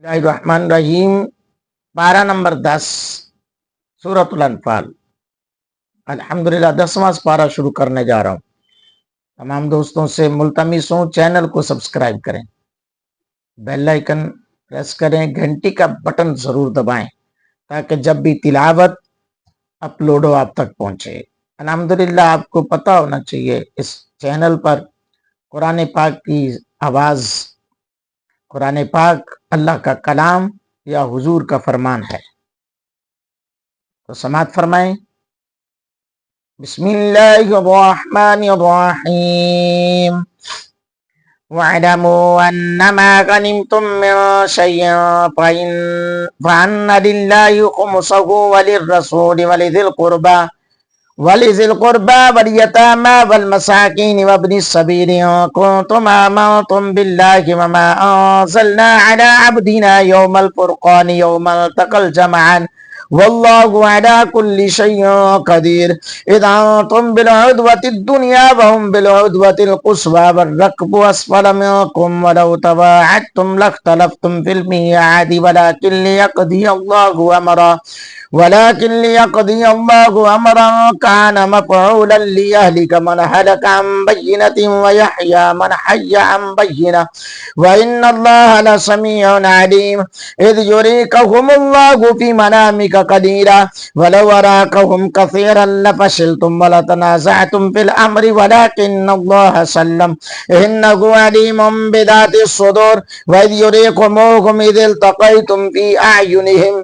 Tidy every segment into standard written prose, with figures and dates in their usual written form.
रहमान रहीम। पारा नंबर 10 सूरतुल अनफाल। अल्हम्दुलिल्लाह 10वां पारा शुरू करने जा रहा हूँ। तमाम दोस्तों से मुल्तमिस हूँ, चैनल को सब्सक्राइब करें, बेल आइकन प्रेस करें, घंटी का बटन जरूर दबाएं ताकि जब भी तिलावत अपलोड हो आप तक पहुंचे। अल्हम्दुलिल्लाह आपको पता होना चाहिए इस चैनल पर कुरान पाक की आवाज, कुरान पाक अल्लाह का कलाम या हुजूर का फरमान है। तो समात फरमाएं। बिस्मिल्लाहिर्रहमानिर्रहीम। वअलमू अन्नमा गनिमतुम मिन शयइन फअन्ना लिल्लाहि खुमुसहु वलिर्रसूलि वलिज़िल कुर्बा वलयतामा वलमसाकीन वब्निस सबील इन कुन्तुम आमनतुम बिल्लाहि वमा अंज़लना अला अब्दिना यौमल फुरक़ान यौमल तक़ल जमआन वल्लाहु अला कुल्लि शैइन क़दीर। इज़ा अंतुम बिल उद्वतिद दुनिया व हुम बिल उद्वतिल क़ुस्वा वर्रकबु अस्फ़ल मिनकुम वलौ तवाअदतुम लख्तलफ़्तुम फिल मिआद वलाकिन लियक़दी अल्लाहु अमरन कान मफ़ऊलन लियहलिक मन हलक अन बय्यिनतिन व यहया मन हय्य अन बय्यिनह व इन्नल्लाह लसमीउन अलीम। इज़ युरीकुहुमुल्लाहु फी मनामिक क़लीला वलौ अराकहुम कसीरन लफ़शिलतुम वलतनाज़अतुम फिल अम्रि वलाकिन्नल्लाह सल्लम इन्नहु अलीमुम बिज़ातिस सुदूर। व इज़ युरीकुमुहुम इज़ इल्तक़ैतुम फी अअयुनिहिम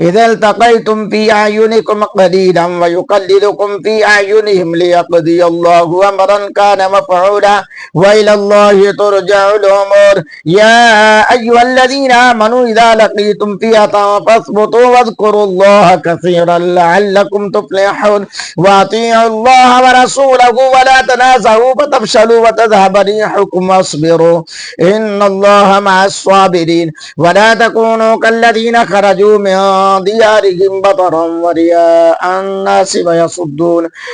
إذا التقيتم في أعينكم قليلا ويقللكم في أعينهم ليقضي الله أمرا كان مفعولا وإلى الله ترجع الأمور يا أيها الذين آمنوا إذا لقيتم فئة فاثبتوا واذكروا الله كثيرا لعلكم تفلحون وأطيعوا الله ورسوله ولا تنازعوا فتفشلوا وتذهب ريحكم واصبروا إن الله مع الصابرين ولا تكونوا كالذين خرجوا من ديارهم بطرا ورياء الناس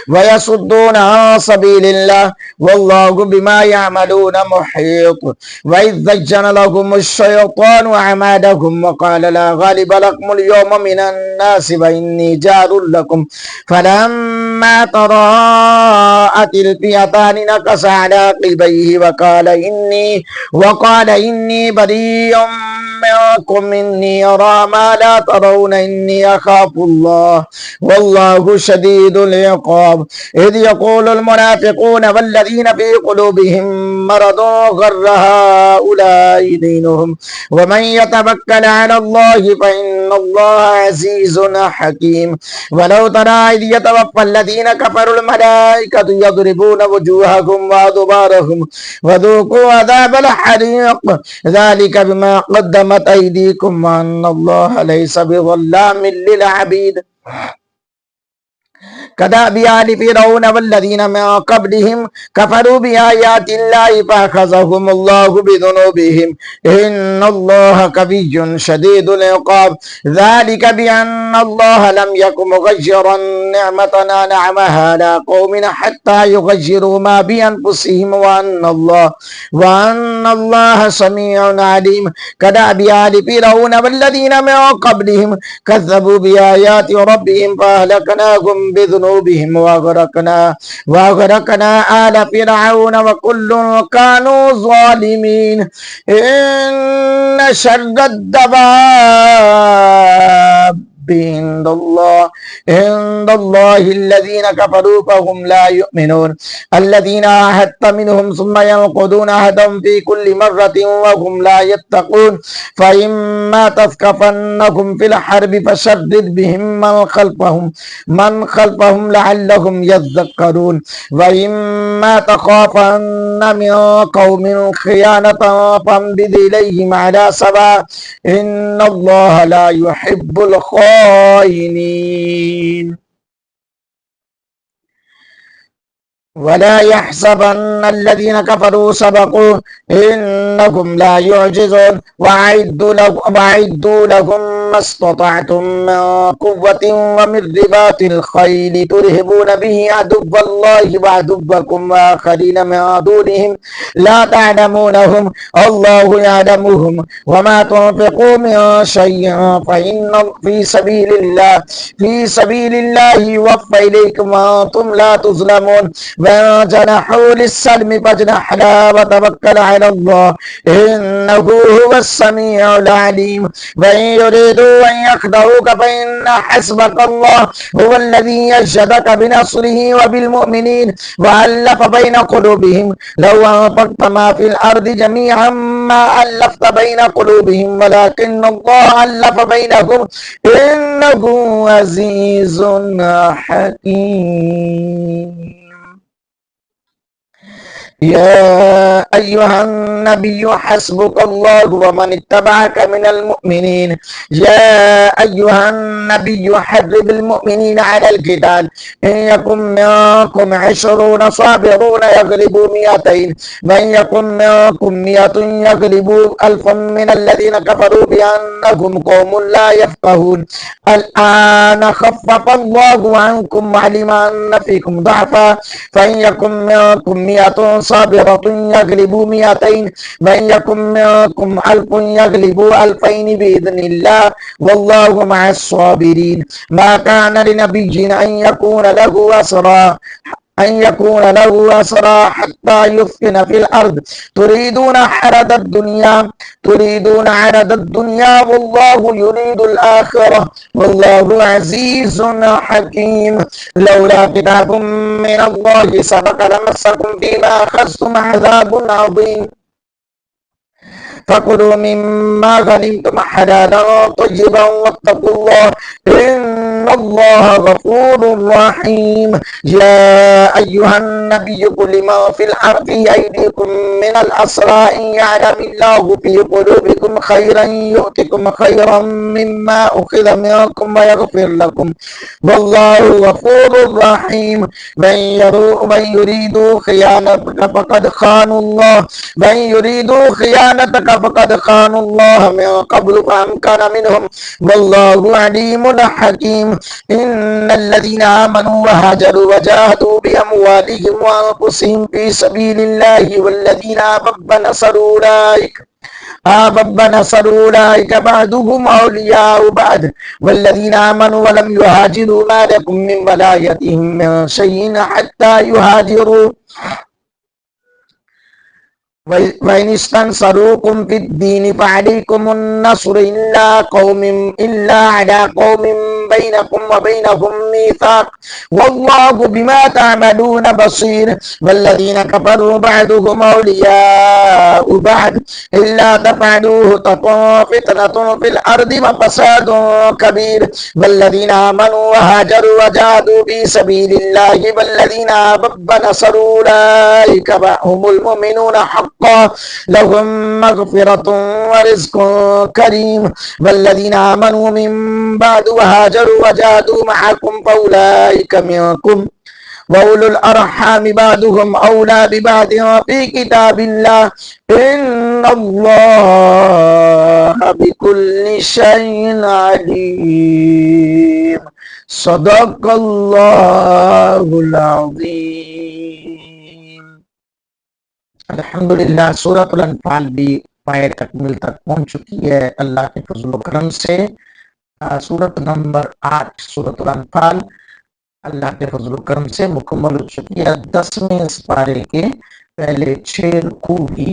ويصدون عن سبيل الله والله بما يعملون محيط. وإذ زين لهم الشيطان أعمالهم وقال لا غالب لكم اليوم من الناس وإني جار لكم فلما تراءت الفئتان نكص على عقبيه وقال إني بريء منكم إني أرى ما لا ترون إني أخاف الله والله شديد العقاب. إذ يقول المنافقون والذين في قلوبهم مرض غر هؤلاء دينهم ومن يتوكل على الله فإن الله عزيز حكيم. ولو ترى إذ يتوفى الذين كفروا الملائكة يضربون وجوههم وأدبارهم وذوقوا عذاب الحريق ذلك بما قدمت أيديكم وأن الله ليس بظلام للعبيد. كدأب آل فرعون والذين من قبلهم كفروا بآيات الله فأخذهم الله بذنوبهم إن الله قوي شديد العقاب. ذلك بأن الله لم يكن مغيرا نعمة أنعمها على قوم حتى يغيروا ما بأنفسهم وأن الله سميع عليم. كدأب آل فرعون والذين من قبلهم كذبوا بآيات ربهم فأهلكناهم بذنوبهم وأغرقنا آل فرعون وكل كانوا ظالمين. إن شر الدواب عند الله الذين كفروا فهم لا يؤمنون الذين عاهدت منهم ثم ينقضون عهدهم في كل مرة وهم لا يتقون فإما تثقفنهم في الحرب فشدد بهم من خلفهم لعلهم يذكرون وإما تخافن من قوم خيانة فانبذ إليهم على سواء إن الله لا يحب الخائنين. ولا يحسبن الذين كفروا سبقوا إنكم لا يعجزون وأعدوا لهم ما استطعتم من قوة ومن رباط الخيل ترهبون به عدو الله وعدوكم وآخرين من دونهم لا تعلمونهم الله يعلمهم وما تنفقوا من شيء فإن في سبيل الله يوفى إليكم وأنتم لا تظلمون وجنحوا للسلم فاجنح لها وتوكل على الله إنه هو السميع العليم وإن يريدوا أن يخدعوك فإن حسبك الله هو الذي أيدك بنصره وبالمؤمنين وألف بين قلوبهم لو أنفقت ما في الأرض جميعا ما ألفت بين قلوبهم ولكن الله ألف بينهم إنه عزيز حكيم. يا أيها النبي حسبك الله ومن اتبعك من المؤمنين. يا أيها النبي حرض المؤمنين على القتال إن يكن منكم 20 صابرون يغلبوا 200 وإن يكن منكم 100 يغلبوا 1000 من الذين كفروا بأنكم قوم لا يفقهون. الآن خفف الله عنكم وعلم أن فيكم ضعفا فإن يكن منكم 100 صابرة يغلبوا 200 وإن يكن منكم 1000 يغلبوا 2000 بإذن الله والله مع الصابرين. ما كان لنبي أن يكون له أسرى حتى يثخن في الأرض تريدون عرض الدنيا والله يريد الآخرة والله عزيز حكيم. لولا كتاب من الله سبق لمسكم فيما أخذتم عذاب عظيم فكلوا مما غنمتم حلالا طيبا واتقوا الله إن الله غفور رحيم. يا أيها النبي قل لمن في أيديكم من الأسرى إن يعلم الله في قلوبكم خيرا يؤتكم خيرا مما أخذ منكم ويغفر لكم والله غفور رحيم. من يريدوا خيانتك فقد خانوا الله من قبل فأمكن منهم والله عليم حكيم. إن الذين آمنوا وهاجروا وجاهدوا بأموالهم وأنفسهم في سبيل الله والذين آبب نصروا أولئك بعضهم أولياء بعض والذين آمنوا ولم يهاجروا ما لكم من ولايتهم من شيء حتى يهاجروا وإن استنصروكم في الدين فعليكم النصر إلا على قوم بينكم وبينهم ميثاق والله بما تعملون بصير. والذين كفروا بعضهم أولياء بعض إلا تفعلوه تكن فتنة في الأرض وفساد كبير. والذين آمنوا وهاجروا وجاهدوا في سبيل الله والذين آبب نصروا أولئك هم المؤمنون حقا لهم مغفرة ورزق كريم. والذين آمنوا من بعد وهاجروا وجاهدوا معكم فأولئك منكم وأولو الأرحام بعضهم أولى ببعض في كتاب الله إن الله بكل شيء عليم. صدق الله العظيم. अल्हम्दुलिल्लाह सूरतुल अनफाल भी पाए तकमील तक पहुंच चुकी है अल्लाह के फजल करम से। सूरत नंबर 8 सूरतुल अनफाल अल्लाह के फजल करम से मुकम्मल हो चुकी है। 10वें पारे के पहले 6 रुकू भी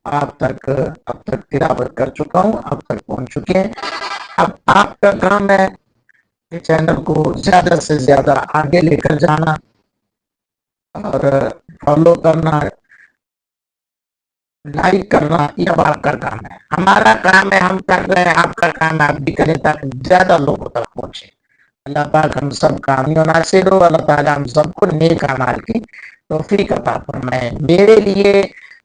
अब तक तिलावत कर चुका हूँ, अब तक पहुंच चुके हैं। अब आपका काम है कि चैनल को ज्यादा से ज्यादा आगे लेकर जाना और फॉलो करना, लाइक करना, ये आपका काम है। हमारा काम है, हम कर रहे हैं, आपका काम है आप भी करें ताकि ज्यादा लोगों तक पहुंचे। अल्लाह पाक हम सब कामयाब नासिर हो। अल्लाह ताला हम सबको नेक अमाल की तौफीक अता फरमाए। मेरे लिए,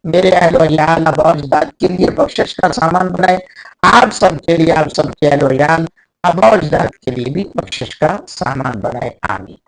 मेरे अहल व याल, आबा अजदाद के लिए बख्शिश का सामान बनाए। आप सबके लिए, आप सबके अहल व याल, आबा अजदाद के लिए भी बख्शिश का सामान बनाए। आमीन।